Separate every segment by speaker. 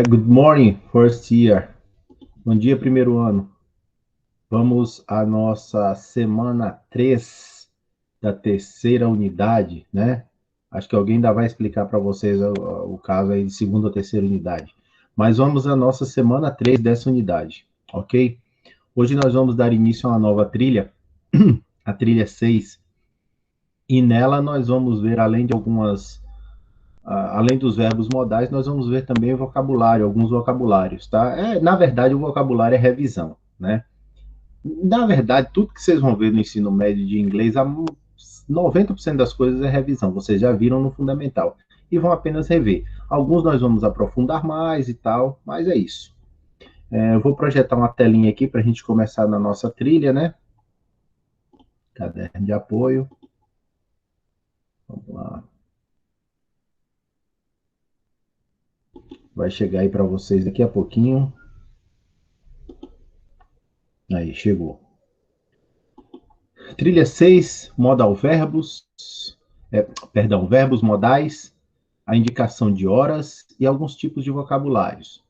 Speaker 1: Good morning, first year. Bom dia, primeiro ano. Vamos à nossa semana 3 da terceira unidade, né? Acho que alguém ainda vai explicar para vocês o caso aí de segunda ou terceira unidade. Mas vamos à nossa semana 3 dessa unidade, ok? Hoje nós vamos dar início a uma nova trilha, a trilha 6. E nela nós vamos ver, além dos verbos modais, nós vamos ver também o vocabulário, alguns vocabulários, tá? Na verdade, o vocabulário é revisão, né? Na verdade, tudo que vocês vão ver no ensino médio de inglês, 90% das coisas é revisão, vocês já viram no fundamental, e vão apenas rever. Alguns nós vamos aprofundar mais e tal, mas é isso. Eu vou projetar uma telinha aqui para a gente começar na nossa trilha, né? Caderno de apoio. Vamos lá. Vai chegar aí para vocês daqui a pouquinho. Aí, chegou. Trilha 6, modal verbos, verbos modais, a indicação de horas e alguns tipos de vocabulários.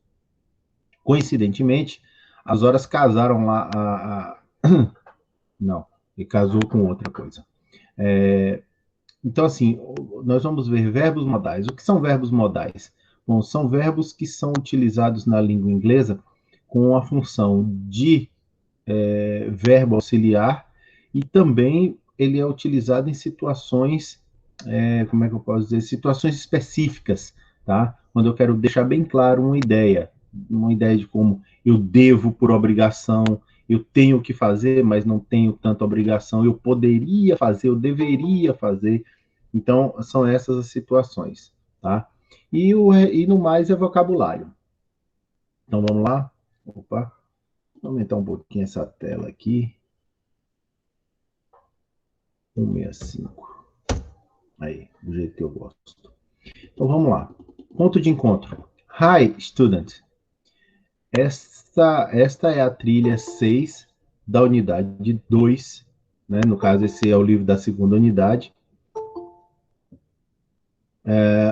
Speaker 1: Coincidentemente, as horas casaram lá Não, ele casou com outra coisa. Então, assim, nós vamos ver verbos modais. O que são verbos modais? Bom, são verbos que são utilizados na língua inglesa com a função de verbo auxiliar e também ele é utilizado em situações, como é que eu posso dizer? Situações específicas, tá? Quando eu quero deixar bem claro uma ideia de como eu devo por obrigação, eu tenho que fazer, mas não tenho tanta obrigação, eu poderia fazer, eu deveria fazer. Então, são essas as situações, tá? E no mais é vocabulário. Então, vamos lá? Opa, vou aumentar um pouquinho essa tela aqui. 165. Aí, do jeito que eu gosto. Então, vamos lá. Ponto de encontro. Hi, student. Esta é a trilha 6 da unidade 2, né? No caso, esse é o livro da segunda unidade.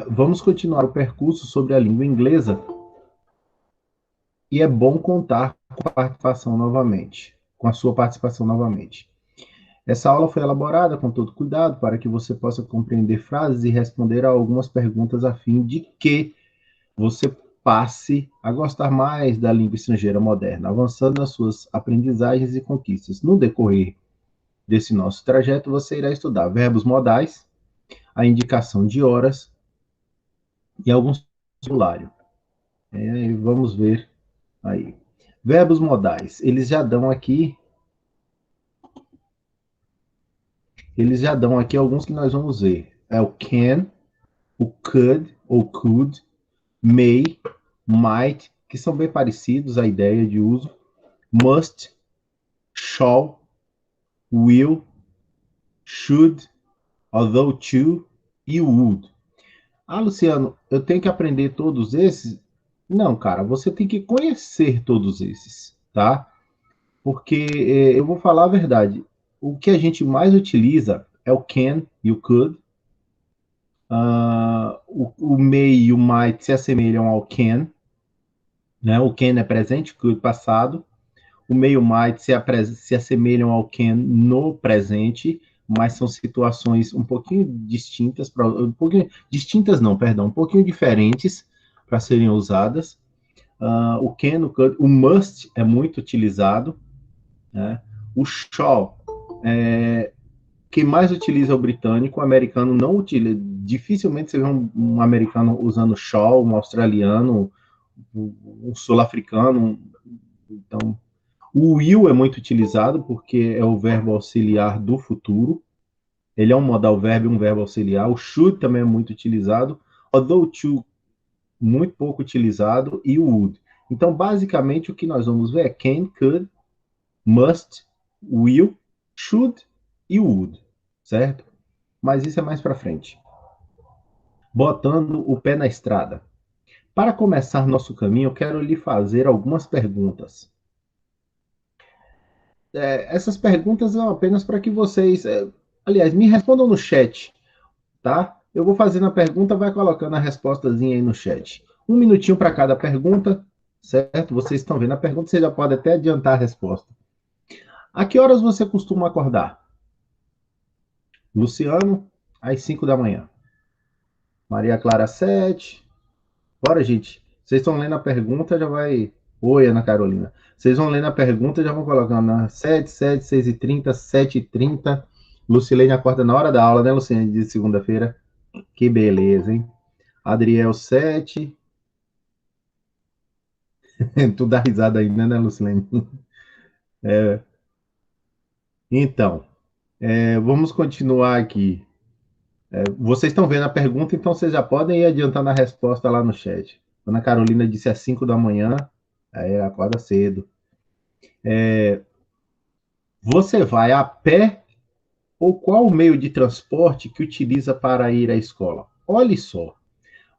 Speaker 1: Vamos continuar o percurso sobre a língua inglesa e é bom contar com a sua participação novamente. Essa aula foi elaborada com todo cuidado para que você possa compreender frases e responder a algumas perguntas a fim de que você passe a gostar mais da língua estrangeira moderna, avançando nas suas aprendizagens e conquistas. No decorrer desse nosso trajeto, você irá estudar verbos modais, a indicação de horas e alguns vocabulário. Vamos ver aí. Verbos modais, eles já dão aqui alguns que nós vamos ver. É o can, o could ou could, may, might, que são bem parecidos a ideia de uso, must, shall, will, should, although to e would. Ah, Luciano, eu tenho que aprender todos esses? Não, cara, você tem que conhecer todos esses, tá? Porque eu vou falar a verdade. O que a gente mais utiliza é o can e o could. O may e o might se assemelham ao can, né? O can é presente, could passado. O may e o might se assemelham ao can no presente, mas são situações um pouquinho distintas, um pouquinho diferentes para serem usadas. O can, o could, o must é muito utilizado, né? O shall, quem mais utiliza é o britânico, o americano não utiliza, dificilmente você vê um americano usando shall, um australiano, um sul-africano. Então, o will é muito utilizado porque é o verbo auxiliar do futuro. Ele é um modal verbo e um verbo auxiliar. O should também é muito utilizado, although to, muito pouco utilizado, e o would. Então, basicamente, o que nós vamos ver é can, could, must, will, should e would, certo? Mas isso é mais para frente. Botando o pé na estrada. Para começar nosso caminho, eu quero lhe fazer algumas perguntas. Essas perguntas são apenas para que vocês, aliás, me respondam no chat, tá? Eu vou fazendo a pergunta, vai colocando a respostazinha aí no chat. 1 minutinho para cada pergunta, certo? Vocês estão vendo a pergunta, você já pode até adiantar a resposta. A que horas você costuma acordar? Luciano, às 5 da manhã. Maria Clara, 7. Bora, gente. Vocês estão lendo a pergunta, já vai. Oi, Ana Carolina. Vocês vão lendo a pergunta, já vão colocando na 7, 7, 6h30, 7h30. Lucilene acorda na hora da aula, né, Lucilene, de segunda-feira? Que beleza, hein? Adriel, 7. Tu dá risada ainda, né, Lucilene? Então, vamos continuar aqui. Vocês estão vendo a pergunta, então vocês já podem ir adiantando a resposta lá no chat. Ana Carolina disse às 5 da manhã, aí acorda cedo. Você vai a pé ou qual o meio de transporte que utiliza para ir à escola? Olhe só,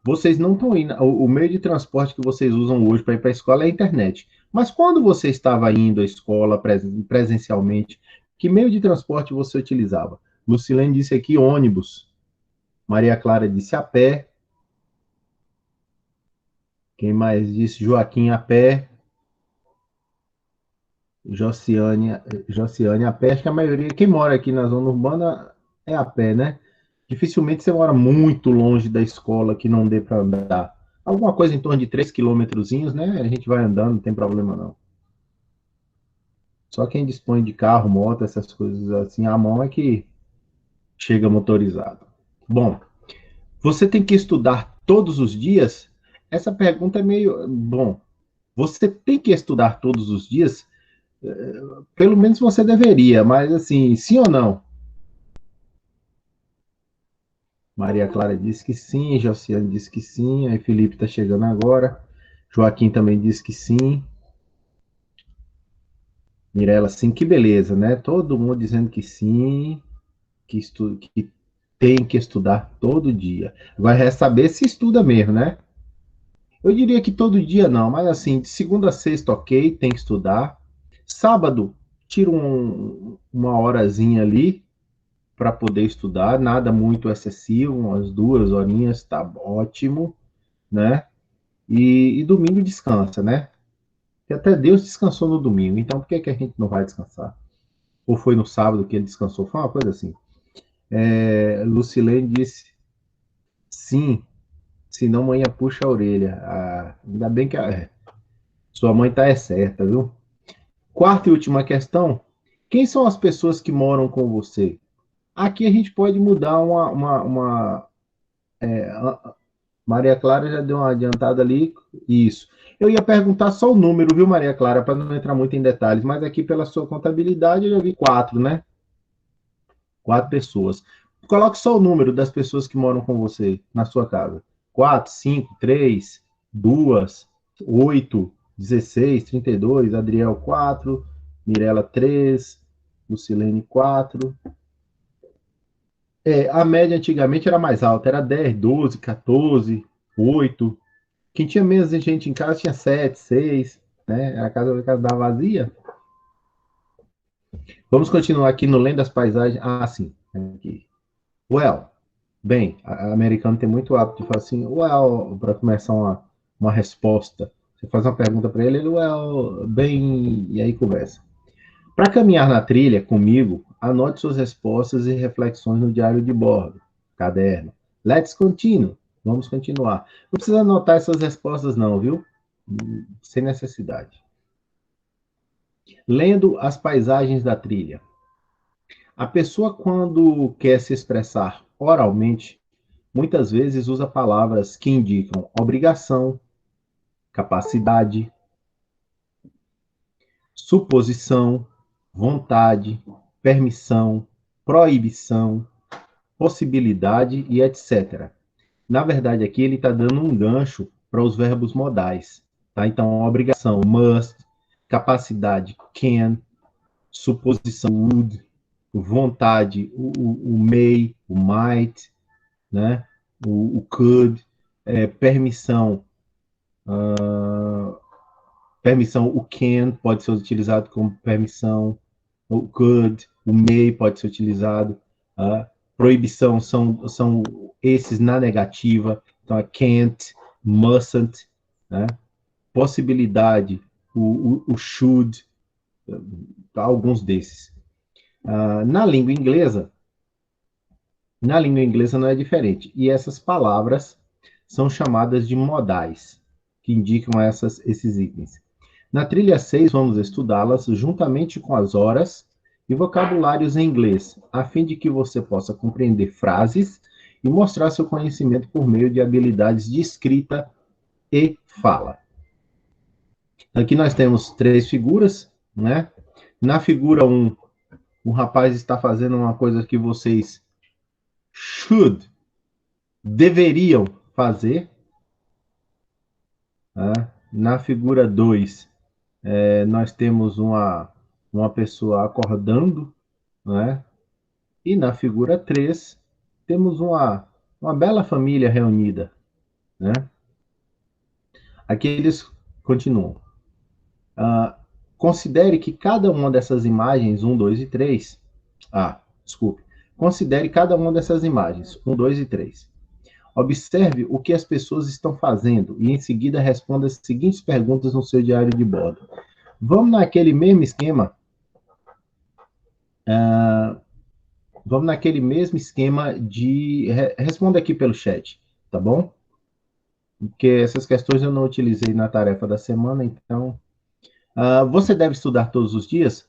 Speaker 1: vocês não estão indo. O meio de transporte que vocês usam hoje para ir para a escola é a internet. Mas quando você estava indo à escola presencialmente, que meio de transporte você utilizava? Lucilene disse aqui ônibus. Maria Clara disse a pé. Quem mais disse? Joaquim a pé. Josiane, Josiane a pé. Acho que a maioria, quem mora aqui na zona urbana é a pé, né? Dificilmente você mora muito longe da escola que não dê para andar. Alguma coisa em torno de 3 quilômetrozinhos, né? A gente vai andando, não tem problema não. Só quem dispõe de carro, moto, essas coisas assim, à mão é que chega motorizado. Bom, você tem que estudar todos os dias? Essa pergunta é meio. Bom, você tem que estudar todos os dias? Pelo menos você deveria, mas assim, sim ou não? Maria Clara disse que sim, Josiane disse que sim, aí Felipe está chegando agora. Joaquim também disse que sim. Mirella, sim, que beleza, né? Todo mundo dizendo que sim, que tem que estudar todo dia. Agora resta saber se estuda mesmo, né? Eu diria que todo dia não, mas assim, de segunda a sexta, ok, tem que estudar. Sábado, tira uma horazinha ali para poder estudar, nada muito excessivo, umas 2 horinhas, tá ótimo, né? E domingo descansa, né? E até Deus descansou no domingo, então por que, que a gente não vai descansar? Ou foi no sábado que ele descansou? Foi uma coisa assim. Lucilene disse sim, senão amanhã puxa a orelha. Ah, ainda bem que sua mãe tá certa, viu? Quarta e última questão. Quem são as pessoas que moram com você? Aqui a gente pode mudar Maria Clara já deu uma adiantada ali. Isso. Eu ia perguntar só o número, viu, Maria Clara, para não entrar muito em detalhes, mas aqui pela sua contabilidade eu já vi 4, né? 4 pessoas. Coloque só o número das pessoas que moram com você na sua casa. 4, 5, 3, 2, 8, 16, 32, Adriel 4, Mirela 3, Lucilene 4. A média antigamente era mais alta, era 10, 12, 14, 8. Quem tinha menos gente em casa tinha 7, 6, né? A casa da vazia. Vamos continuar aqui no Lendo das Paisagens. Ah, sim. Aqui. Well, bem, a americano tem muito hábito de falar assim, well, para começar uma resposta. Você faz uma pergunta para ele, well, bem, e aí conversa. Para caminhar na trilha comigo, anote suas respostas e reflexões no diário de bordo, caderno. Let's continue. Vamos continuar. Não precisa anotar essas respostas, não, viu? Sem necessidade. Lendo as paisagens da trilha. A pessoa, quando quer se expressar oralmente, muitas vezes usa palavras que indicam obrigação, capacidade, suposição, vontade, permissão, proibição, possibilidade e etc. Na verdade, aqui ele está dando um gancho para os verbos modais. Tá? Então, obrigação, must, capacidade, can, suposição, would, vontade, o may, o might, né? o could, permissão, permissão, o can pode ser utilizado como permissão, o could, o may pode ser utilizado. Proibição são esses na negativa, então é can't, mustn't, né? Possibilidade, o should, alguns desses. Na língua inglesa não é diferente. E essas palavras são chamadas de modais, que indicam esses itens. Na trilha 6, vamos estudá-las juntamente com as horas e vocabulários em inglês, a fim de que você possa compreender frases e mostrar seu conhecimento por meio de habilidades de escrita e fala. Aqui nós temos 3 figuras, né? Na figura 1, o rapaz está fazendo uma coisa que vocês deveriam fazer. Tá? Na figura 2, nós temos uma pessoa acordando, né? E na figura 3, temos uma bela família reunida, né? Aqui eles continuam. Considere que cada uma dessas imagens, 1, 2 e 3. Desculpe. Considere cada uma dessas imagens, 1, 2 e 3. Observe o que as pessoas estão fazendo e em seguida responda as seguintes perguntas no seu diário de bordo. Vamos naquele mesmo esquema? Vamos naquele mesmo esquema de... Responda aqui pelo chat, tá bom? Porque essas questões eu não utilizei na tarefa da semana, então... você deve estudar todos os dias?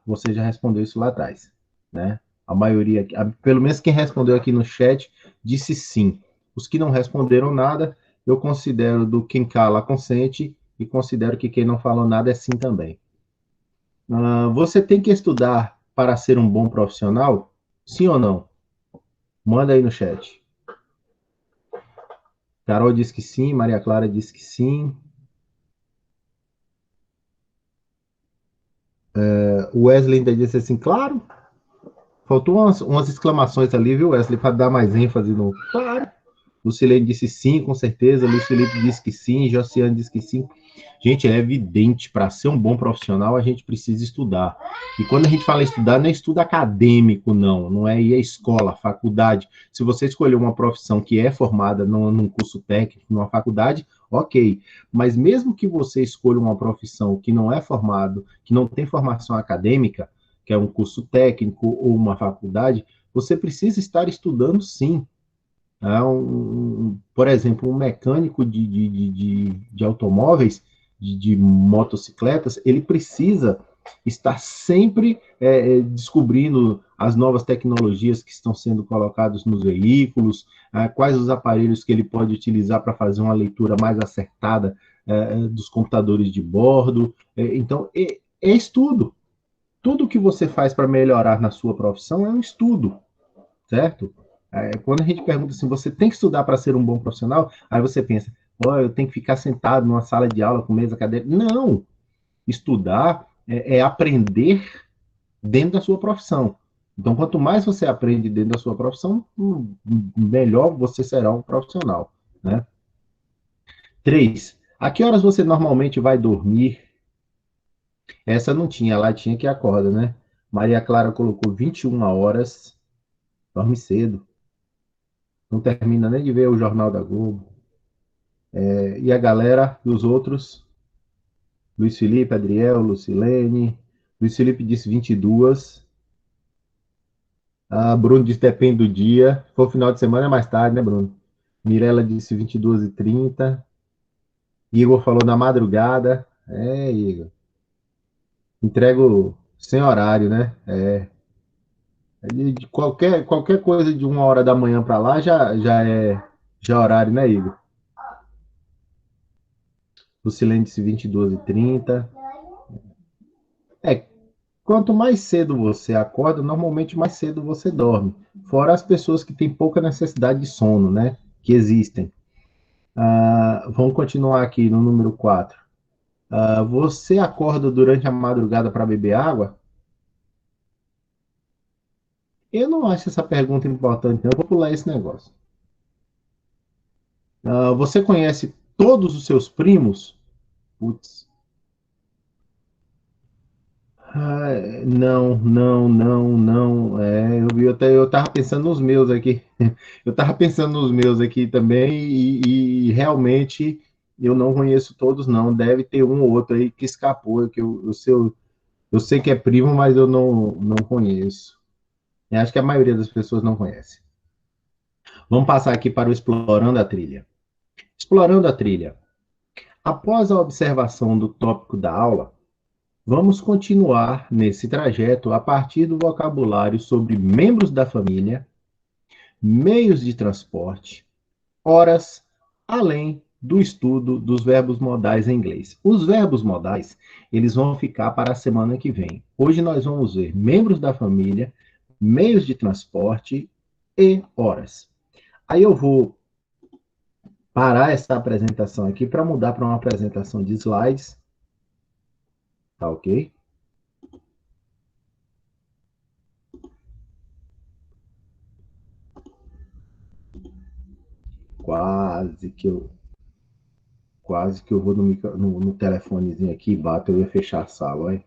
Speaker 1: Você já respondeu isso lá atrás, né? A maioria, pelo menos quem respondeu aqui no chat, disse sim. Os que não responderam nada, eu considero do quem cala consente e considero que quem não falou nada é sim também. Você tem que estudar para ser um bom profissional? Sim ou não? Manda aí no chat. Carol diz que sim, Maria Clara diz que sim. O Wesley ainda disse assim, claro. Faltou umas exclamações ali, viu, Wesley, para dar mais ênfase no claro. Lucilene disse sim, com certeza. Luiz Felipe disse que sim. Josiane disse que sim. Gente, é evidente, para ser um bom profissional, a gente precisa estudar. E quando a gente fala estudar, não é estudo acadêmico, não. Não é ir à escola, à faculdade. Se você escolher uma profissão que é formada num curso técnico, numa faculdade, ok. Mas mesmo que você escolha uma profissão que não é formado, que não tem formação acadêmica, que é um curso técnico ou uma faculdade, você precisa estar estudando sim. Por exemplo, um mecânico de automóveis, de motocicletas, ele precisa estar sempre descobrindo as novas tecnologias que estão sendo colocadas nos veículos, quais os aparelhos que ele pode utilizar para fazer uma leitura mais acertada dos computadores de bordo. Então, é estudo. Tudo que você faz para melhorar na sua profissão é um estudo, certo? Quando a gente pergunta assim, você tem que estudar para ser um bom profissional? Aí você pensa, eu tenho que ficar sentado numa sala de aula com mesa, cadeira. Não! Estudar é aprender dentro da sua profissão. Então, quanto mais você aprende dentro da sua profissão, melhor você será um profissional, né? 3. A que horas você normalmente vai dormir? Essa não tinha, lá tinha que acorda, né? Maria Clara colocou 21 horas, dorme cedo. Não termina nem de ver o Jornal da Globo. E a galera dos outros, Luiz Felipe, Adriel, Lucilene. Luiz Felipe disse 22. Bruno disse depende do dia. Se for final de semana é mais tarde, né, Bruno? Mirella disse 22h30. Igor falou na madrugada. Igor. Entrego sem horário, né? De qualquer coisa de 1 hora da manhã para lá já é horário, né, Igor? Lucilene disse 22h30. É, quanto mais cedo você acorda, normalmente mais cedo você dorme. Fora as pessoas que têm pouca necessidade de sono, né? Que existem. Vamos continuar aqui no número 4. Você acorda durante a madrugada para beber água? Eu não acho essa pergunta importante, não. Eu vou pular esse negócio. Você conhece todos os seus primos? Putz. Não, não, não, não. Eu tava pensando nos meus aqui. Eu tava pensando nos meus aqui também e realmente eu não conheço todos, não. Deve ter um ou outro aí que escapou, que eu sei que é primo, mas eu não conheço. Eu acho que a maioria das pessoas não conhece. Vamos passar aqui para o Explorando a Trilha. Explorando a Trilha. Após a observação do tópico da aula, vamos continuar nesse trajeto a partir do vocabulário sobre membros da família, meios de transporte, horas, além do estudo dos verbos modais em inglês. Os verbos modais, eles vão ficar para a semana que vem. Hoje nós vamos ver membros da família, meios de transporte e horas. Aí eu vou parar essa apresentação aqui para mudar para uma apresentação de slides, tá ok? Quase que eu vou no telefonezinho aqui e bato, eu ia fechar a sala, olha.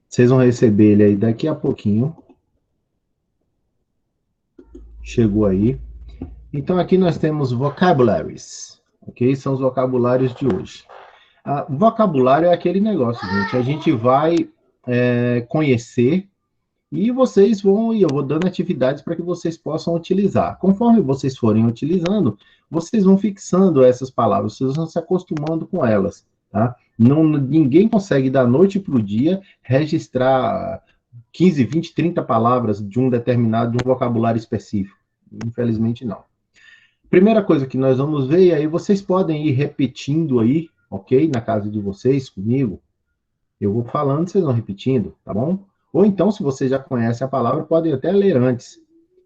Speaker 1: Vocês vão receber ele aí daqui a pouquinho. Chegou aí. Então aqui nós temos vocabularies, ok? São os vocabulários de hoje. Vocabulário é aquele negócio, gente. A gente vai conhecer e vocês vão, e eu vou dando atividades para que vocês possam utilizar. Conforme vocês forem utilizando, vocês vão fixando essas palavras, vocês vão se acostumando com elas, tá? Não, ninguém consegue da noite para o dia registrar 15, 20, 30 palavras de um determinado, de um vocabulário específico. Infelizmente, não. Primeira coisa que nós vamos ver, e aí vocês podem ir repetindo aí, ok? Na casa de vocês, comigo. Eu vou falando, vocês vão repetindo, tá bom? Ou então, se vocês já conhecem a palavra, podem até ler antes.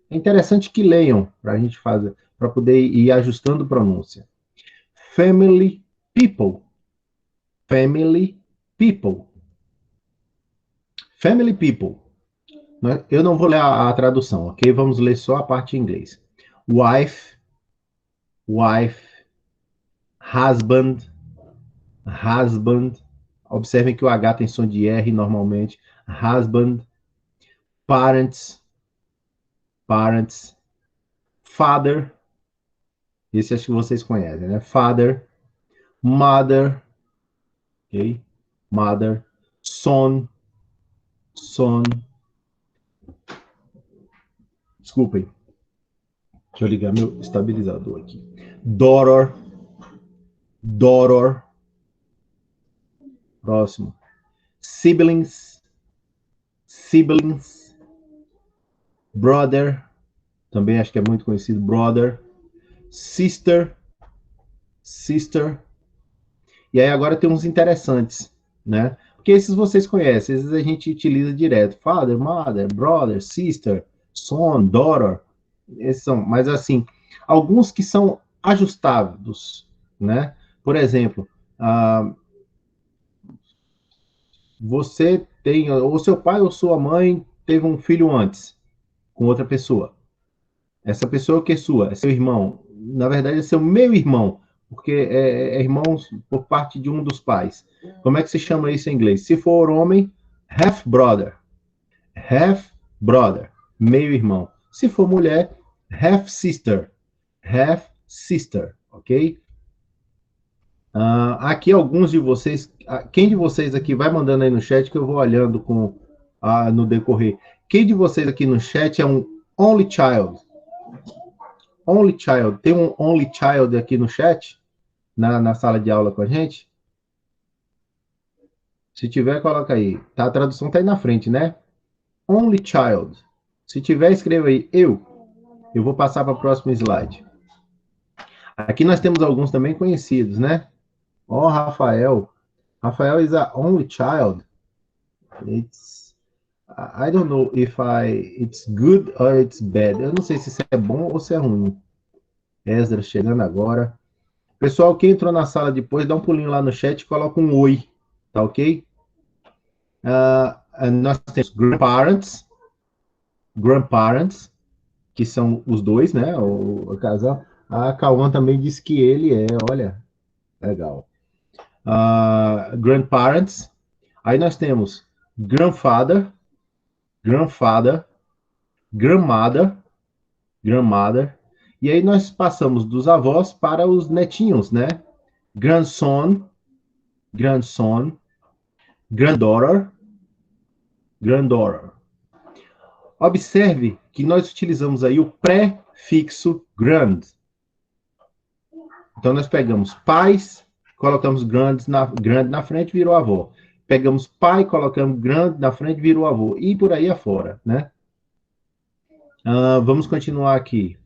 Speaker 1: É interessante que leiam, para a gente fazer, para poder ir ajustando pronúncia. Family people. Family people. Family people. Eu não vou ler a tradução, ok? Vamos ler só a parte em inglês. Wife, wife, husband, husband. Observem que o H tem som de R normalmente. Husband, parents, parents, father, esse acho que vocês conhecem, né? Father, mother, ok? Mother, son, son. Desculpem. Deixa eu ligar meu estabilizador aqui. Daughter, daughter. Próximo. Siblings, siblings. Brother, também acho que é muito conhecido. Brother. Sister, sister. E aí agora tem uns interessantes, né? Porque esses vocês conhecem, esses a gente utiliza direto. Father, mother, brother, sister, son, daughter. Esses são, mas assim, alguns que são ajustados, né? Por exemplo, você tem, ou seu pai ou sua mãe teve um filho antes, com outra pessoa. Essa pessoa que é sua, é seu irmão. Na verdade, é seu meio-irmão, porque é irmão por parte de um dos pais. Como é que se chama isso em inglês? Se for homem, half-brother. Half-brother, meio-irmão. Se for mulher, half-sister. Half-sister, ok? Aqui alguns de vocês, quem de vocês aqui vai mandando aí no chat que eu vou olhando no decorrer. Quem de vocês aqui no chat é um only child? Only child. Tem um only child aqui no chat? Na sala de aula com a gente? Se tiver, coloca aí. Tá, a tradução tá aí na frente, né? Only child. Se tiver, escreva aí. Eu vou passar para o próximo slide. Aqui nós temos alguns também conhecidos, né? Ó, Rafael. Rafael is a only child. I don't know if it's good or it's bad. Eu não sei se isso é bom ou se é ruim. Ezra chegando agora. Pessoal, quem entrou na sala depois, dá um pulinho lá no chat e coloca um oi, tá ok? Nós temos grandparents, que são os dois, né? O casal. A Cauã também disse que ele é, olha, legal. Grandparents, Aí nós temos grandfather, grandfather, grandmother, grandmother. E aí nós passamos dos avós para os netinhos, né? Grandson, grandson, granddaughter, granddaughter. Observe que nós utilizamos aí o prefixo grand. Então nós pegamos pais, colocamos grande na frente, virou avó. Pegamos pai, colocamos grande na frente, virou avô. E por aí afora, né? Vamos continuar aqui.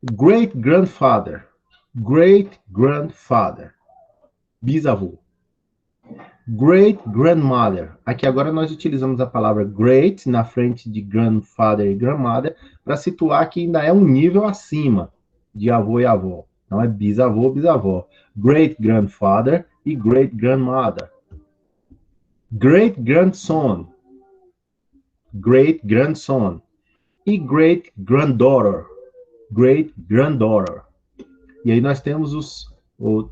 Speaker 1: Great grandfather, great grandfather, bisavô. Great grandmother. Aqui agora nós utilizamos a palavra great na frente de grandfather e grandmother para situar que ainda é um nível acima de avô e avó. Não é bisavô, bisavó. Great grandfather e great grandmother. Great grandson. Great grandson. E great granddaughter. Great granddaughter. E aí nós temos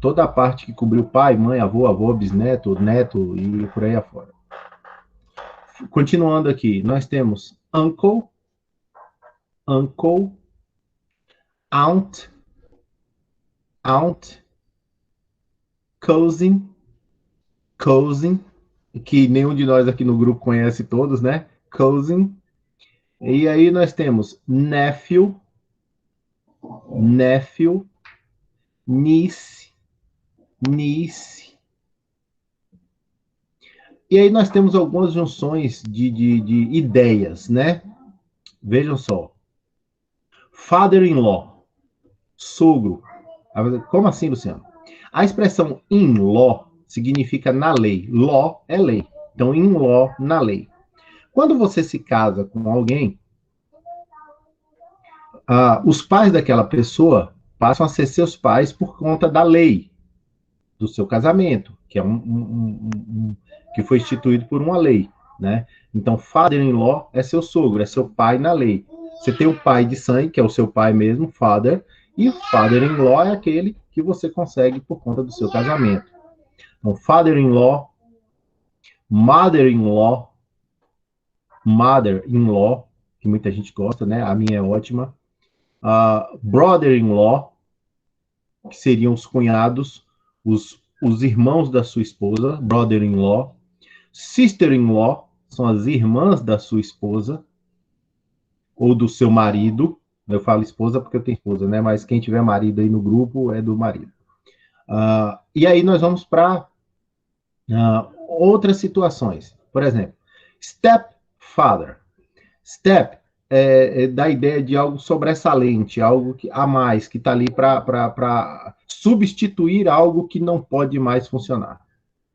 Speaker 1: toda a parte que cobriu pai, mãe, avô, avô, bisneto, neto e por aí afora. Continuando aqui, nós temos uncle, uncle, aunt, aunt, cousin, cousin, que nenhum de nós aqui no grupo conhece todos, né? Cousin. E aí nós temos nephew, nephew, niece, niece. E aí nós temos algumas junções de ideias, né? Vejam só. Father-in-law, sogro. Como assim, Luciano? A expressão in-law significa na lei. Law é lei. Então, in-law, na lei. Quando você se casa com alguém, os pais daquela pessoa passam a ser seus pais por conta da lei do seu casamento, que é que foi instituído por uma lei, né? Então, father-in-law é seu sogro, é seu pai na lei. Você tem o pai de sangue, que é o seu pai mesmo, father, e o father-in-law é aquele que você consegue por conta do seu casamento. Então, father-in-law, mother-in-law, mother-in-law, que muita gente gosta, né? A minha é ótima. Brother-in-law, que seriam os cunhados, os irmãos da sua esposa, brother-in-law. Sister-in-law, são as irmãs da sua esposa, ou do seu marido. Eu falo esposa porque eu tenho esposa, né? Mas quem tiver marido aí no grupo é do marido. E aí nós vamos para outras situações. Por exemplo, stepfather. Step dá ideia de algo sobressalente, algo a mais, que está ali para substituir algo que não pode mais funcionar.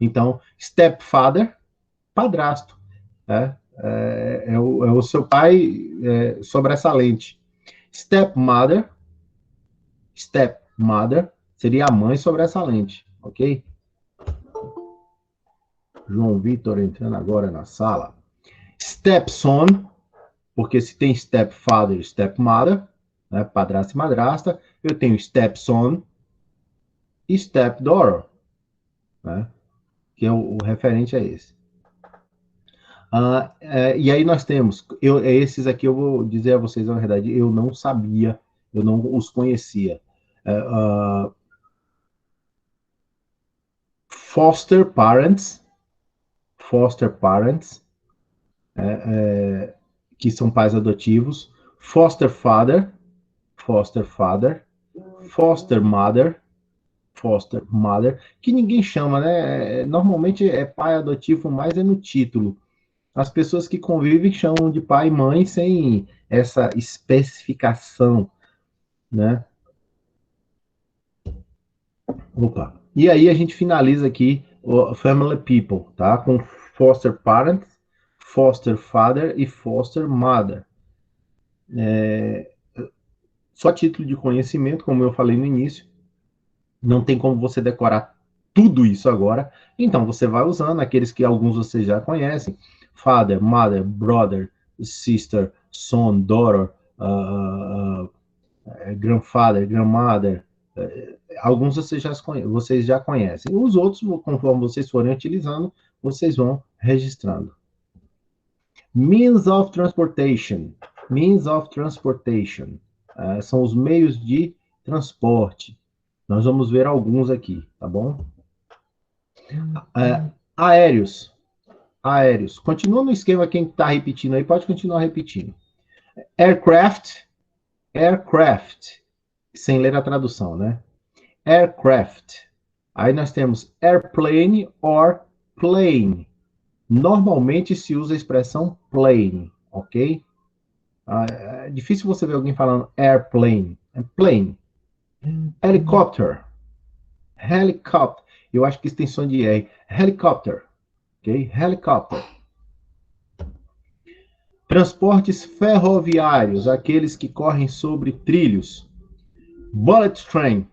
Speaker 1: Então, stepfather, padrasto. É o seu pai sobressalente. Stepmother, stepmother seria a mãe sobressalente, ok? João Vitor entrando agora na sala. Stepson, porque se tem stepfather e stepmother, né, padrasto e madrasta, eu tenho stepson e stepdaughter, né, que é o referente a esse. E aí nós temos, esses aqui eu vou dizer a vocês a verdade, eu não sabia, eu não os conhecia. Foster parents, que são pais adotivos, foster father, foster mother, que ninguém chama, né? Normalmente é pai adotivo, mas é no título. As pessoas que convivem chamam de pai e mãe sem essa especificação, né? Opa. E aí a gente finaliza aqui o family people, tá? Com foster parents, foster father e foster mother. Só título de conhecimento, como eu falei no início, não tem como você decorar tudo isso agora, então você vai usando aqueles que alguns vocês já conhecem, father, mother, brother, sister, son, daughter, grandfather, grandmother, Alguns vocês já conhecem. Os outros, conforme vocês forem utilizando, vocês vão registrando. Means of transportation. Means of transportation. São os meios de transporte. Nós vamos ver alguns aqui, tá bom? Aéreos. Aéreos. Continua no esquema, quem está repetindo aí, pode continuar repetindo. Aircraft. Aircraft. Sem ler a tradução, né? Aircraft. Aí nós temos airplane or plane. Normalmente se usa a expressão plane, ok? É difícil você ver alguém falando airplane. É plane. Helicopter. Helicopter. Eu acho que extensão de R. Helicopter. Ok? Helicopter. Transportes ferroviários, aqueles que correm sobre trilhos. Bullet train.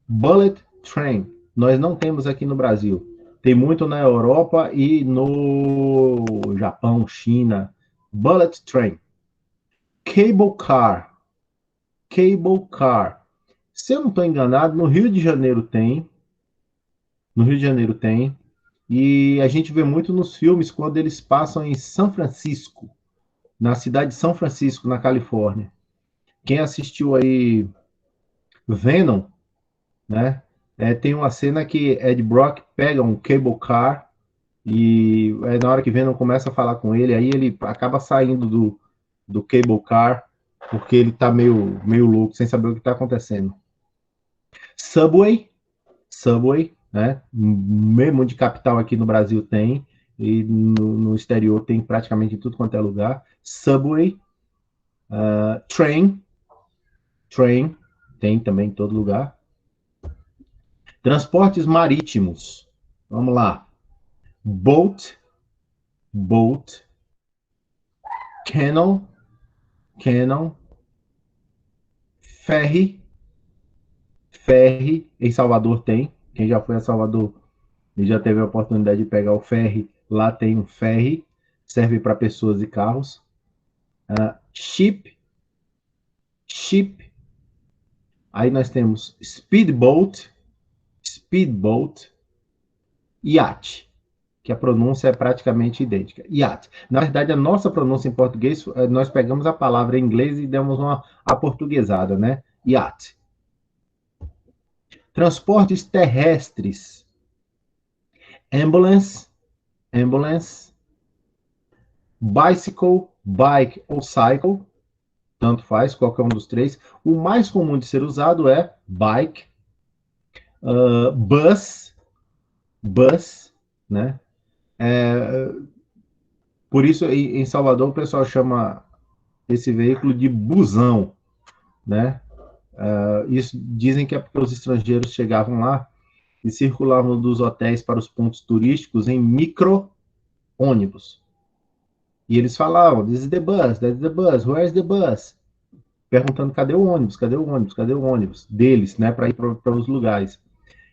Speaker 1: Bullet train. Nós não temos aqui no Brasil. Tem muito na Europa e no Japão, China. Bullet train. Cable car. Cable car. Se eu não estou enganado, no Rio de Janeiro tem. No Rio de Janeiro tem. E a gente vê muito nos filmes quando eles passam em São Francisco, na cidade de São Francisco, na Califórnia. Quem assistiu aí Venom, né? Tem uma cena que Ed Brock pega um cable car e na hora que Venom começa a falar com ele, aí ele acaba saindo do cable car porque ele tá meio louco, sem saber o que tá acontecendo. Subway, né? Mesmo de capital aqui no Brasil tem, e no exterior tem praticamente em tudo quanto é lugar. Subway, train, tem também em todo lugar. Transportes marítimos, vamos lá. Boat, canal, ferry, em Salvador tem. Quem já foi a Salvador e já teve a oportunidade de pegar o ferry, lá tem um ferry, serve para pessoas e carros. Ship, aí nós temos speedboat, yacht, que a pronúncia é praticamente idêntica. Yacht. Na verdade, a nossa pronúncia em português, nós pegamos a palavra em inglês e demos uma aportuguesada, né? Yacht. Transportes terrestres. Ambulance, bicycle, bike ou cycle, tanto faz, qualquer um dos três. O mais comum de ser usado é bike, bus, né? Por isso, em Salvador, o pessoal chama esse veículo de busão, né? Isso dizem que é porque os estrangeiros chegavam lá e circulavam dos hotéis para os pontos turísticos em micro-ônibus. E eles falavam, this is the bus, that's the bus, where is the bus? Perguntando, cadê o ônibus deles, né, para ir para os lugares.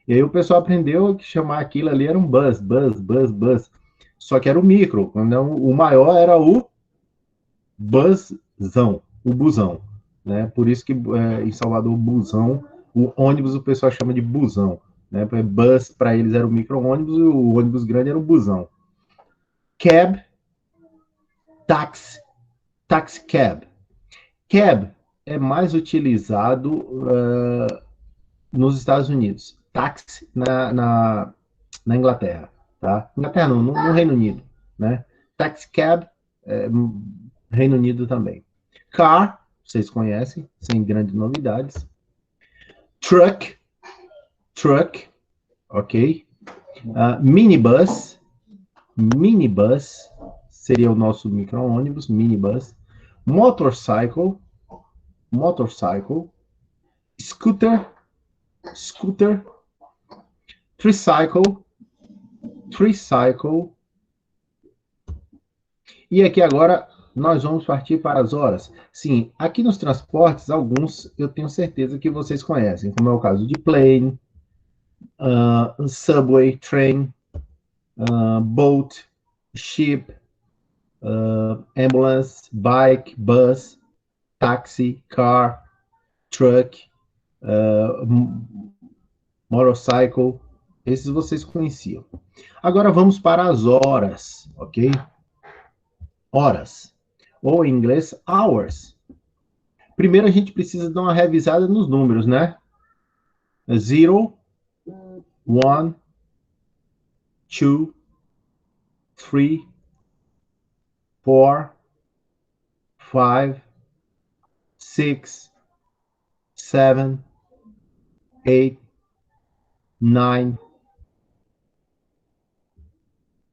Speaker 1: E aí o pessoal aprendeu que chamar aquilo ali era um bus. Só que era o micro, o maior era o busão, o busão, né? Por isso que em Salvador, busão, o ônibus o pessoal chama de busão, né? Bus para eles era o micro-ônibus e o ônibus grande era o busão. Cab, taxi cab. Cab é mais utilizado nos Estados Unidos. Táxi na Inglaterra, tá? Inglaterra não, no Reino Unido, né? Taxi cab, Reino Unido também. Car, vocês conhecem, sem grandes novidades. Truck, ok? Minibus seria o nosso micro-ônibus, minibus. Motorcycle, scooter, tricycle. E aqui agora nós vamos partir para as horas. Sim, aqui nos transportes, alguns eu tenho certeza que vocês conhecem, como é o caso de plane, subway, train, boat, ship, ambulance, bike, bus, taxi, car, truck, motorcycle, esses vocês conheciam. Agora vamos para as horas, ok? Horas, ou em inglês, hours. Primeiro a gente precisa dar uma revisada nos números, né? 0, 1, 2, 3, 4, 5, 6, 7, 8, 9,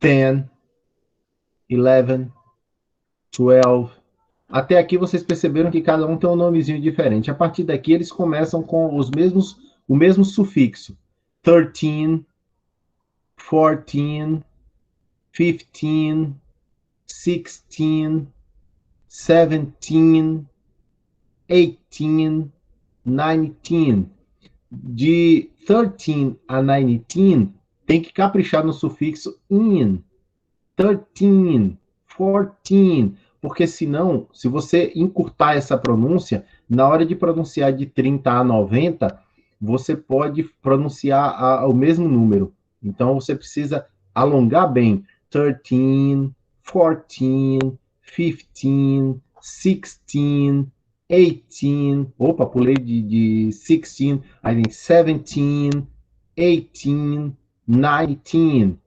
Speaker 1: 10, 11, 12. Até aqui vocês perceberam que cada um tem um nomezinho diferente. A partir daqui eles começam com o mesmo sufixo. 13, 14, 15, 16, 17, 18, 19. De 13 a 19 tem que caprichar no sufixo in. 13, 14, porque senão, se você encurtar essa pronúncia, na hora de pronunciar de 30 a 90, você pode pronunciar o mesmo número. Então, você precisa alongar bem. 13, 14, 15, 16, 18. Opa, pulei de 16. Aí vem 17, 18, 19.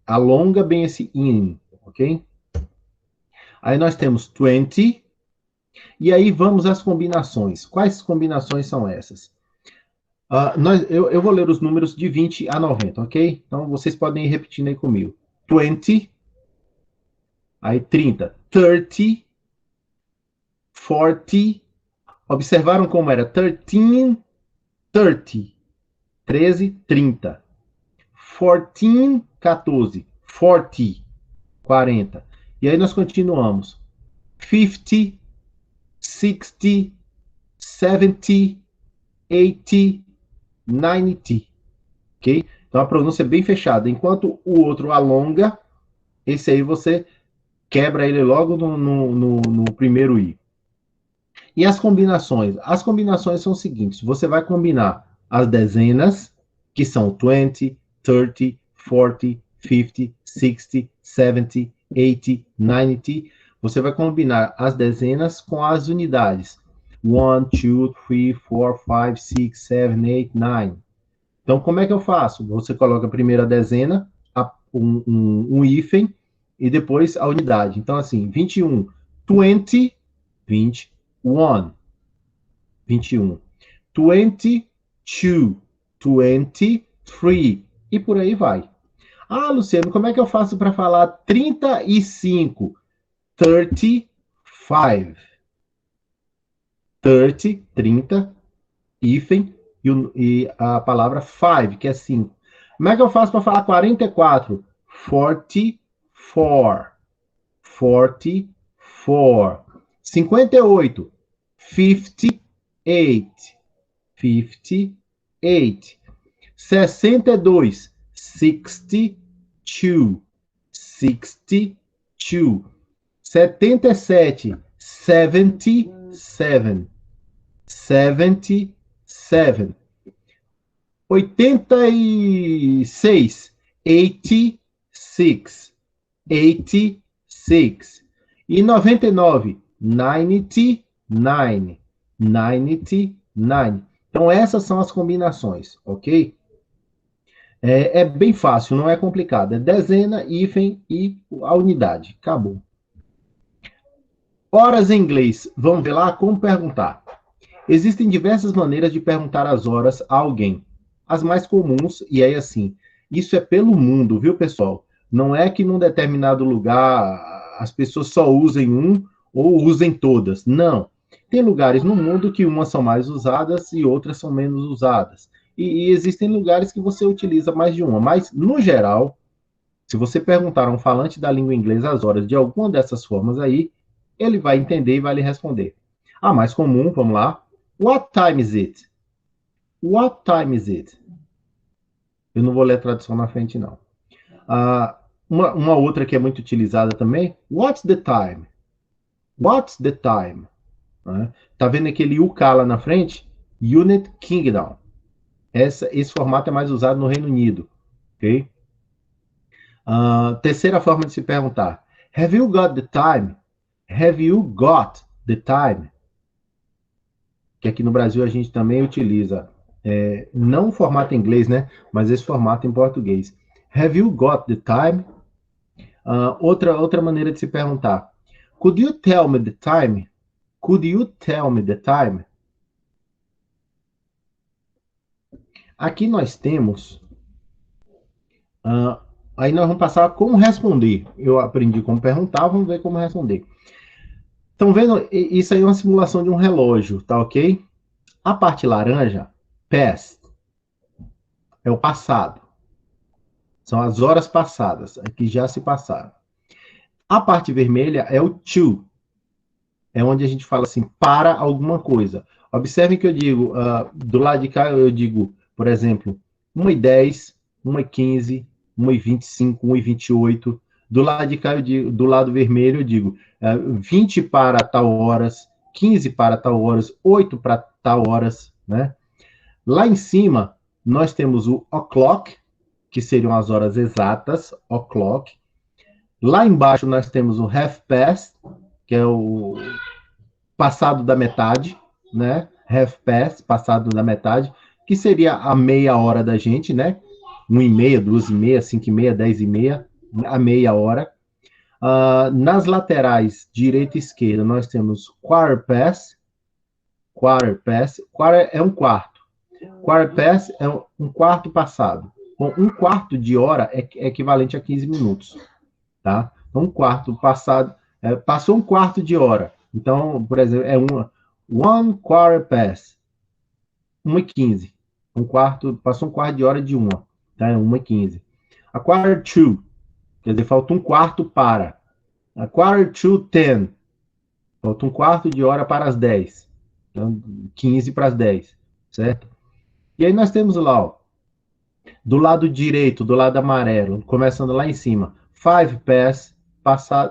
Speaker 1: Alonga bem esse in, ok? Aí nós temos 20. E aí vamos às combinações. Quais combinações são essas? Eu vou ler os números de 20 a 90, ok? Então vocês podem ir repetindo aí comigo. 20. Aí 30. 30. 40. Observaram como era? 13, 30. 13, 30. 14, 14. 40. 40. E aí nós continuamos. 50, 60, 70, 80, 90. Ok? Então a pronúncia é bem fechada. Enquanto o outro alonga, esse aí você quebra ele logo no primeiro I. E as combinações? As combinações são as seguintes: você vai combinar as dezenas, que são 20, 30, 40, 50, 60, 70, 80, 90. Você vai combinar as dezenas com as unidades. 1, 2, 3, 4, 5, 6, 7, 8, 9. Então, como é que eu faço? Você coloca a primeira dezena, um hífen, e depois a unidade. Então, assim, 21, 20, 21, 21. 22, 23, e por aí vai. Ah, Luciano, como é que eu faço para falar 35? 35. 30, 30, hífen, e a palavra 5, que é 5. Como é que eu faço para falar 44? 44. 44. 58. 58. 58. 62. 62. 62. 77. 77. 77. 86. 86. 86. E 99. 99. 99. Então, essas são as combinações, ok? É bem fácil, não é complicado. É dezena, hífen e a unidade. Acabou. Horas em inglês. Vamos ver lá como perguntar. Existem diversas maneiras de perguntar as horas a alguém. As mais comuns, e aí assim, isso é pelo mundo, viu, pessoal? Não é que num determinado lugar as pessoas só usem um ou usem todas. Não. Tem lugares no mundo que umas são mais usadas e outras são menos usadas. E existem lugares que você utiliza mais de uma. Mas, no geral, se você perguntar a um falante da língua inglesa as horas de alguma dessas formas aí, ele vai entender e vai lhe responder. A mais comum, vamos lá. What time is it? What time is it? Eu não vou ler a tradução na frente, não. Uma outra que é muito utilizada também. What's the time? What's the time? Tá vendo aquele UK lá na frente? United Kingdom. Esse formato é mais usado no Reino Unido, ok? Terceira forma de se perguntar. Have you got the time? Have you got the time? Que aqui no Brasil a gente também utiliza, não o formato em inglês, né? Mas esse formato em português. Have you got the time? Outra maneira de se perguntar. Could you tell me the time? Could you tell me the time? Aqui nós temos. Aí nós vamos passar a como responder. Eu aprendi como perguntar, vamos ver como responder. Estão vendo? Isso aí é uma simulação de um relógio, tá ok? A parte laranja, past, é o passado. São as horas passadas, que já se passaram. A parte vermelha é o to. É onde a gente fala assim, para alguma coisa. Observem que eu digo, do lado de cá eu digo, por exemplo, 1h10, 1h15, 1h25, 1h28. Do lado de cá eu digo, do lado vermelho eu digo 20 para tal horas, 15 para tal horas, 8 para tal horas, né? Lá em cima nós temos o o'clock, que seriam as horas exatas, o'clock. Lá embaixo nós temos o half past, que é o passado da metade, né? Half past, passado da metade, que seria a meia hora da gente, né? 1h30, 2h30, 5h30, 10h30, a meia hora. Nas laterais, direita e esquerda, nós temos quarter past. Quarter é um quarto. Quarter past é um quarto passado. Bom, um quarto de hora é equivalente a 15 minutos, tá? Então, um quarto passado, passou um quarto de hora. Então, por exemplo, one quarter past, 1h15. Passou um quarto de hora de uma, tá? 1h15. A quarter to, quer dizer, falta um quarto para. A quarter to 10, falta um quarto de hora para as 10. Então, 15 para as 10, certo? E aí nós temos lá, ó, do lado direito, do lado amarelo, começando lá em cima, 5 past,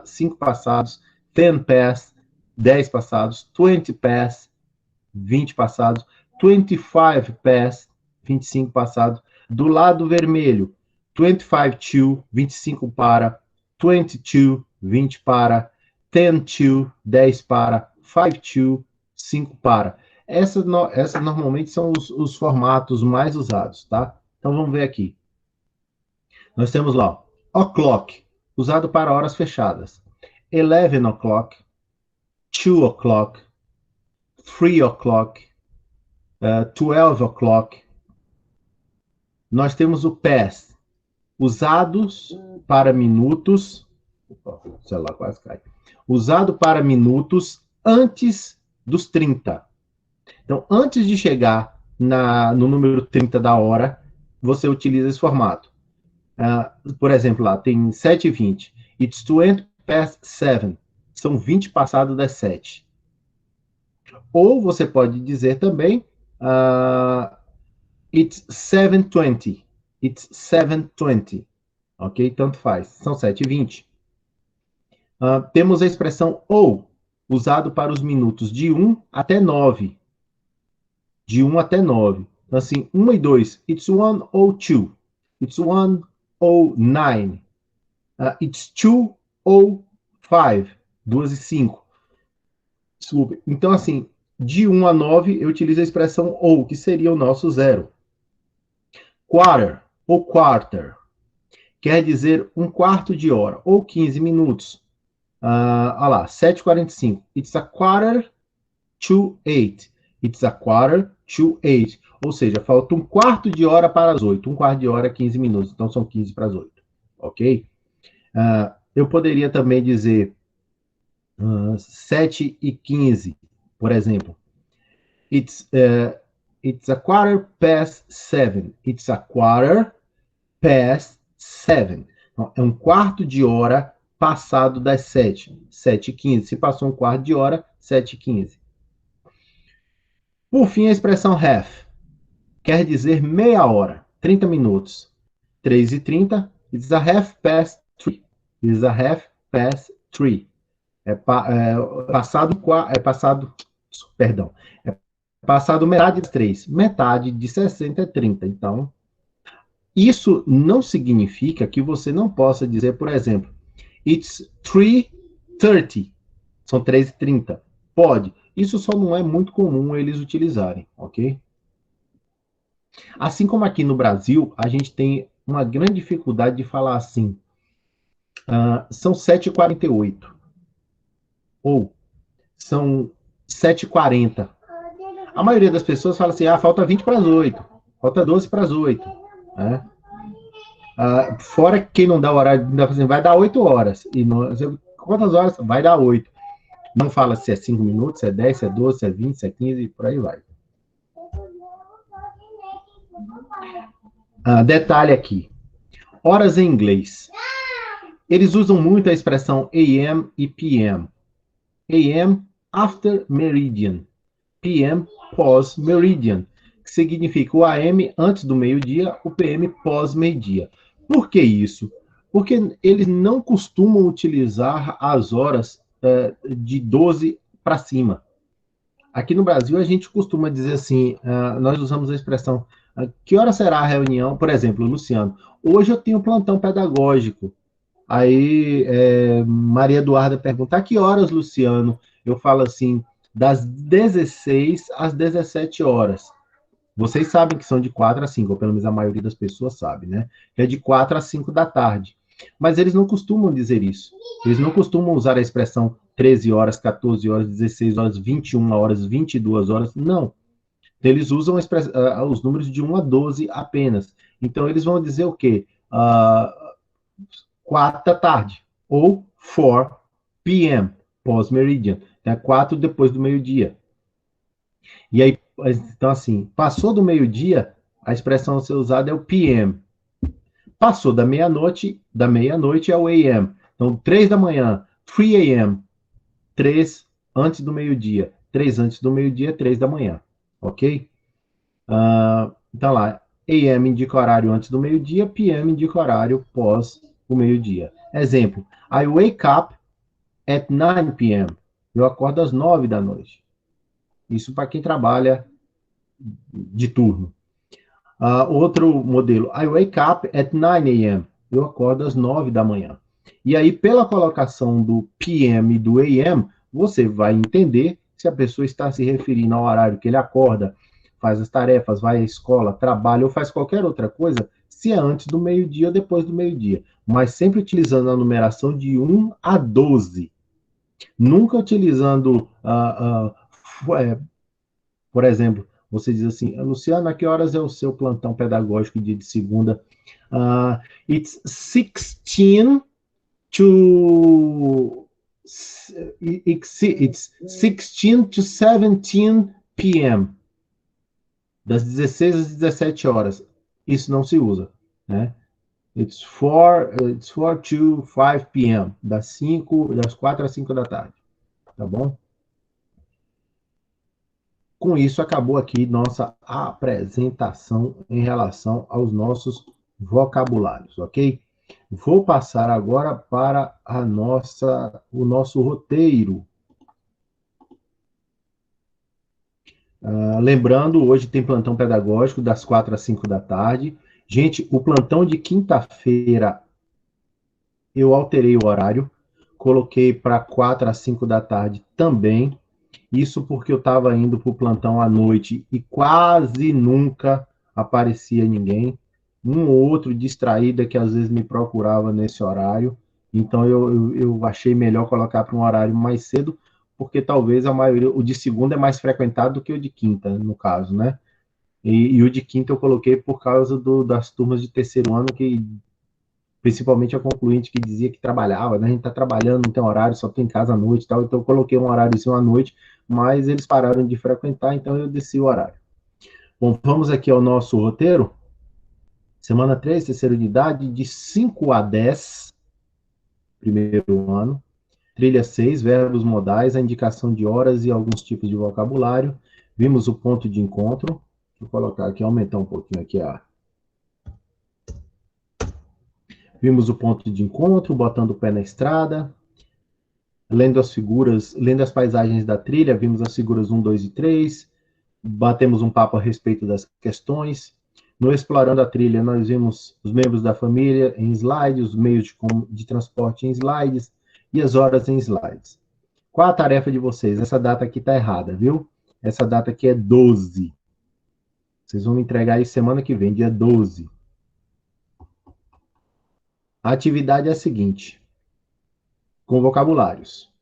Speaker 1: 5 passados, 10 past, 10 passados, 20 past, 20 passados, 25 past, 25 passados. Do lado vermelho, 25 to, 25 para, 22, 20 para, 10 to, 10 para, 5 to, 5 para. Essas normalmente são os formatos mais usados, tá? Então vamos ver aqui. Nós temos lá, o'clock, usado para horas fechadas. 11 o'clock, 2 o'clock, 3 o'clock, 12 o'clock. Nós temos o past, usados para minutos. Opa, o celular quase cai. Usado para minutos antes dos 30. Então, antes de chegar no número 30 da hora, você utiliza esse formato. Por exemplo, lá tem 7h20. It's 20 past 7. São 20 passados das 7. Ou você pode dizer também it's 7:20. It's 7:20. Ok? Tanto faz. São 7h20. Temos a expressão ou, usado para os minutos de 1 até 9. De 1 até 9. Então, assim, 1 e 2. It's 1:02. It's 1:09. It's 2:05. 2:05. Desculpe. Então, assim, de 1 a 9, eu utilizo a expressão ou, que seria o nosso zero. Quarter ou quarter quer dizer um quarto de hora ou 15 minutos. Olha lá, 7h45. It's a quarter to 8. It's a quarter to 8. Ou seja, falta um quarto de hora para as 8. Um quarto de hora é 15 minutos. Então, são 15 para as 8. Ok? Eu poderia também dizer 7h15, por exemplo. It's a quarter past 7. It's a quarter past 7. Então, é um quarto de hora passado das 7. 7h15. Se passou um quarto de hora, 7h15. Por fim, a expressão half quer dizer meia hora, 30 minutos. 3h30, it's a half past 3. It's a half past 3. É passado, perdão, é Passado metade de 3, metade de 60 é 30. Então, isso não significa que você não possa dizer, por exemplo, it's 3:30. São 3:30. Pode. Isso só não é muito comum eles utilizarem, ok? Assim como aqui no Brasil, a gente tem uma grande dificuldade de falar assim, são 7h48, ou são 7h40. A maioria das pessoas fala assim, falta 20 para as 8, falta 12 para as 8, né? Fora quem não dá o horário, vai dar 8 horas. E não, quantas horas? Vai dar 8. Não fala se é 5 minutos, se é 10, se é 12, se é 20, se é 15, e por aí vai. Detalhe aqui. Horas em inglês. Eles usam muito a expressão AM e PM. AM, after meridian. PM, pós-meridian. Que significa o AM antes do meio-dia, o PM pós-meio-dia. Por que isso? Porque eles não costumam utilizar as horas de 12 para cima. Aqui no Brasil, a gente costuma dizer assim, nós usamos a expressão, que hora será a reunião? Por exemplo, Luciano, hoje eu tenho plantão pedagógico. Aí, Maria Eduarda pergunta, a que horas, Luciano? Eu falo assim, das 16 às 17 horas. Vocês sabem que são de 4 a 5, ou pelo menos a maioria das pessoas sabe, né? Que é de 4 a 5 da tarde. Mas eles não costumam dizer isso. Eles não costumam usar a expressão 13 horas, 14 horas, 16 horas, 21 horas, 22 horas. Não. Eles usam os números de 1 a 12 apenas. Então, eles vão dizer o quê? 4 da tarde. Ou 4 p.m., pós-meridian. É 4 depois do meio-dia. E aí, então assim, passou do meio-dia, a expressão a ser usada é o PM. Passou da meia-noite é o AM. Então, 3 da manhã, 3 a.m., 3 antes do meio-dia. 3 antes do meio-dia, 3 da manhã. Ok? Então lá, AM indica horário antes do meio-dia, PM indica horário pós o meio-dia. Exemplo, I wake up at 9 p.m. Eu acordo às 9 da noite. Isso para quem trabalha de turno. Outro modelo, I wake up at 9 a.m. Eu acordo às 9 da manhã. E aí, pela colocação do PM e do AM, você vai entender se a pessoa está se referindo ao horário que ele acorda, faz as tarefas, vai à escola, trabalha ou faz qualquer outra coisa, se é antes do meio-dia ou depois do meio-dia. Mas sempre utilizando a numeração de 1 a 12. Nunca utilizando, por exemplo, você diz assim, Luciano, a que horas é o seu plantão pedagógico dia de segunda? It's 16 to it's 16 to 17 p.m. Das 16 às 17 horas. Isso não se usa, né? It's 4 to 5 p.m. Das 4 às 5 da tarde. Tá bom? Com isso, acabou aqui nossa apresentação em relação aos nossos vocabulários, ok? Vou passar agora para o nosso roteiro. Lembrando, hoje tem plantão pedagógico das 4 às 5 da tarde. Gente, o plantão de quinta-feira, eu alterei o horário, coloquei para 4 às 5 da tarde também. Isso porque eu estava indo para o plantão à noite e quase nunca aparecia ninguém. Um ou outro distraído que às vezes me procurava nesse horário. Então eu achei melhor colocar para um horário mais cedo, porque talvez a maioria, o de segunda é mais frequentado do que o de quinta, no caso, né? E o de quinta eu coloquei por causa das turmas de terceiro ano, que principalmente a concluinte que dizia que trabalhava, né? A gente está trabalhando, não tem horário, só tem em casa à noite e tal, então eu coloquei um horáriozinho à noite, mas eles pararam de frequentar, então eu desci o horário. Bom, vamos aqui ao nosso roteiro. Semana 3, terceira unidade, de 5 a 10, primeiro ano. Trilha 6, verbos modais, a indicação de horas e alguns tipos de vocabulário. Vimos o ponto de encontro. Deixa eu colocar aqui, aumentar um pouquinho aqui Vimos o ponto de encontro, botando o pé na estrada. Lendo as figuras, lendo as paisagens da trilha, vimos as figuras 1, 2 e 3. batemos um papo a respeito das questões. No Explorando a Trilha, nós vimos os membros da família em slides, os meios de transporte em slides e as horas em slides. Qual a tarefa de vocês? Essa data aqui está errada, viu? Essa data aqui é 12. Vocês vão me entregar aí semana que vem, dia 12. A atividade é a seguinte, com vocabulários.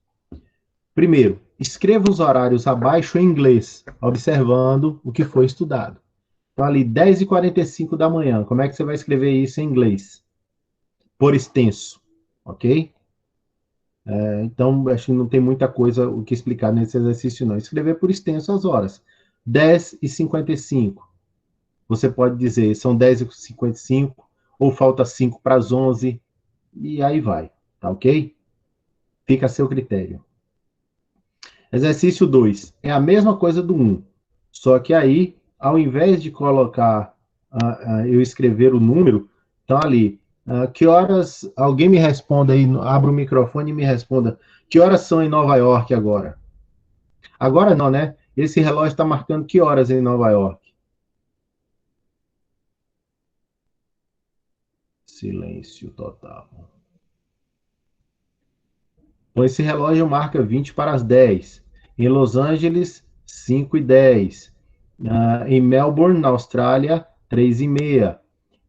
Speaker 1: Primeiro, escreva os horários abaixo em inglês, observando o que foi estudado. Então, ali, 10h45 da manhã, como é que você vai escrever isso em inglês? Por extenso, ok? Então, acho que não tem muita coisa o que explicar nesse exercício, não. Escrever por extenso as horas. 10h55. Você pode dizer, são 10h55, ou falta 5 para as 11, e aí vai, tá ok? Fica a seu critério. Exercício 2. É a mesma coisa do 1. Só que aí, ao invés de colocar, eu escrever o número, então ali, que horas, alguém me responda aí, abra o microfone e me responda, que horas são em Nova York agora? Agora não, né? Esse relógio está marcando que horas em Nova York? Silêncio total. Então, esse relógio marca 20 para as 10. Em Los Angeles, 5h10. Em Melbourne, na Austrália, 3h30.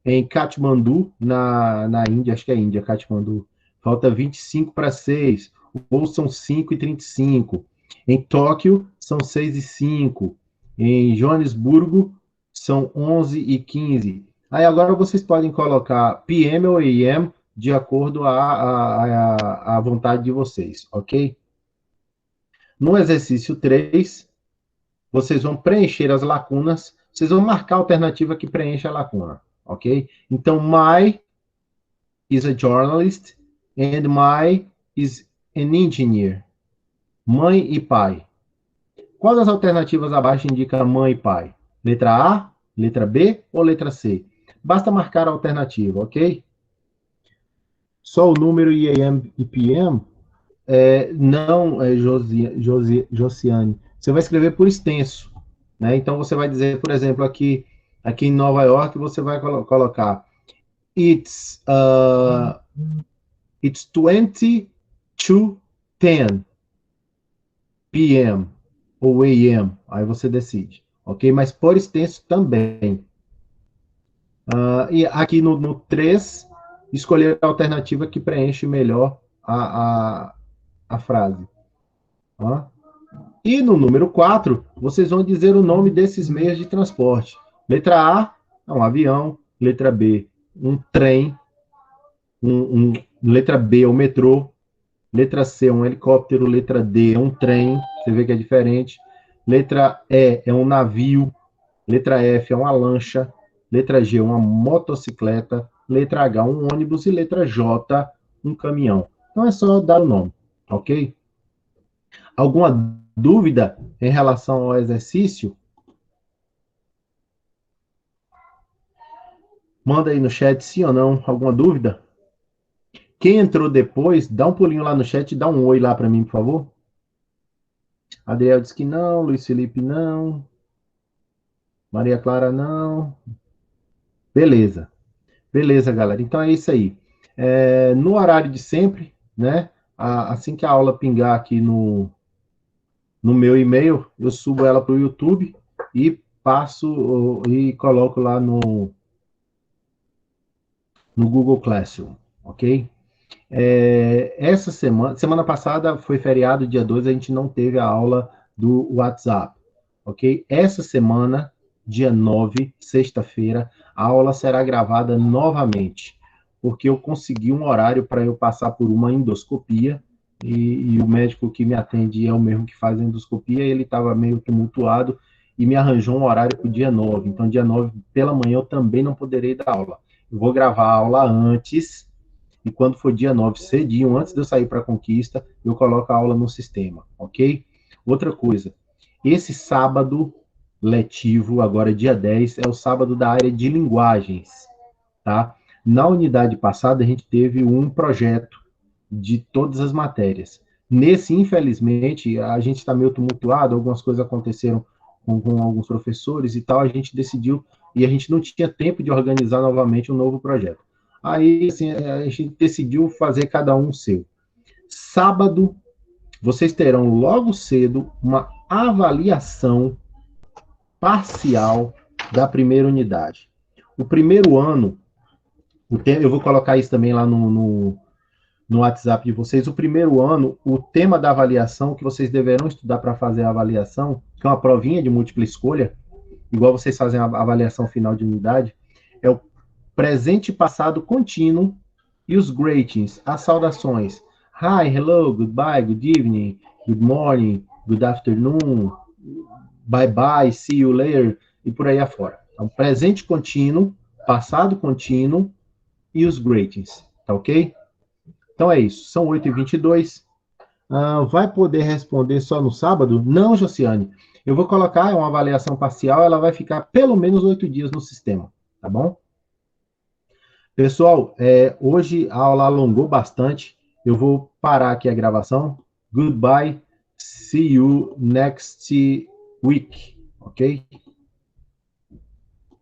Speaker 1: Em Katmandu, na Índia, acho que é Índia, Katmandu, falta 25 para 6. Ou são 5h35. Em Tóquio, são 6h05. Em Joanesburgo, são 11h15. Aí agora vocês podem colocar PM ou AM de acordo à vontade de vocês, ok? No exercício 3, vocês vão preencher as lacunas, vocês vão marcar a alternativa que preenche a lacuna, ok? Então, my is a journalist and my is an engineer. Mãe e pai. Qual das alternativas abaixo indica mãe e pai? Letra A, letra B ou letra C? Basta marcar a alternativa, ok? Só o número IAM e PM? Não, Josiane. Você vai escrever por extenso, né? Então você vai dizer, por exemplo, aqui em Nova York, você vai colocar it's 20 to 10 p.m. ou a.m. Aí você decide, ok? Mas por extenso também. E aqui no 3, escolher a alternativa que preenche melhor a frase. E no número 4, vocês vão dizer o nome desses meios de transporte. Letra A, um avião. Letra B, um trem. Letra B, um metrô. Letra C, um helicóptero. Letra D, um trem. Você vê que é diferente. Letra E, é um navio. Letra F, é uma lancha. Letra G, uma motocicleta. Letra H, um ônibus. E letra J, um caminhão. Então é só dar o nome, ok? Alguma dúvida em relação ao exercício? Manda aí no chat, sim ou não. Alguma dúvida? Quem entrou depois, dá um pulinho lá no chat e dá um oi lá para mim, por favor. Adriel disse que não, Luiz Felipe não. Maria Clara não. Beleza. Beleza, galera. Então é isso aí. No horário de sempre, né? Assim que a aula pingar aqui no meu e-mail, eu subo ela para o YouTube e passo e coloco lá no Google Classroom, ok? Essa semana passada foi feriado, dia 2, a gente não teve a aula do WhatsApp, ok? Essa semana, dia 9, sexta-feira, a aula será gravada novamente, porque eu consegui um horário para eu passar por uma endoscopia, e o médico que me atende é o mesmo que faz a endoscopia, ele estava meio tumultuado e me arranjou um horário para o dia 9. Então, dia 9, pela manhã, eu também não poderei dar aula. Eu vou gravar a aula antes, e quando for dia 9, cedinho, antes de eu sair para a Conquista, eu coloco a aula no sistema, ok? Outra coisa, esse sábado letivo, agora dia 10, é o sábado da área de linguagens, tá? Na unidade passada, a gente teve um projeto de todas as matérias. Nesse, infelizmente, a gente está meio tumultuado, algumas coisas aconteceram com alguns professores e tal, a gente decidiu, e a gente não tinha tempo de organizar novamente um novo projeto. Aí, assim, a gente decidiu fazer cada um o seu. Sábado, vocês terão logo cedo uma avaliação parcial da primeira unidade. O primeiro ano, eu vou colocar isso também lá no WhatsApp de vocês. O primeiro ano, o tema da avaliação que vocês deverão estudar para fazer a avaliação, que é uma provinha de múltipla escolha, igual vocês fazem a avaliação final de unidade, é o presente e passado contínuo e os greetings, as saudações. Hi, hello, goodbye, good evening, good morning, good afternoon, bye bye, see you later, e por aí afora. Então, presente contínuo, passado contínuo e os greetings, tá ok? Então é isso, são 8h22. Vai poder responder só no sábado? Não, Josiane. Eu vou colocar uma avaliação parcial, ela vai ficar pelo menos 8 dias no sistema, tá bom? Pessoal, hoje a aula alongou bastante. Eu vou parar aqui a gravação. Goodbye. See you next week. Ok?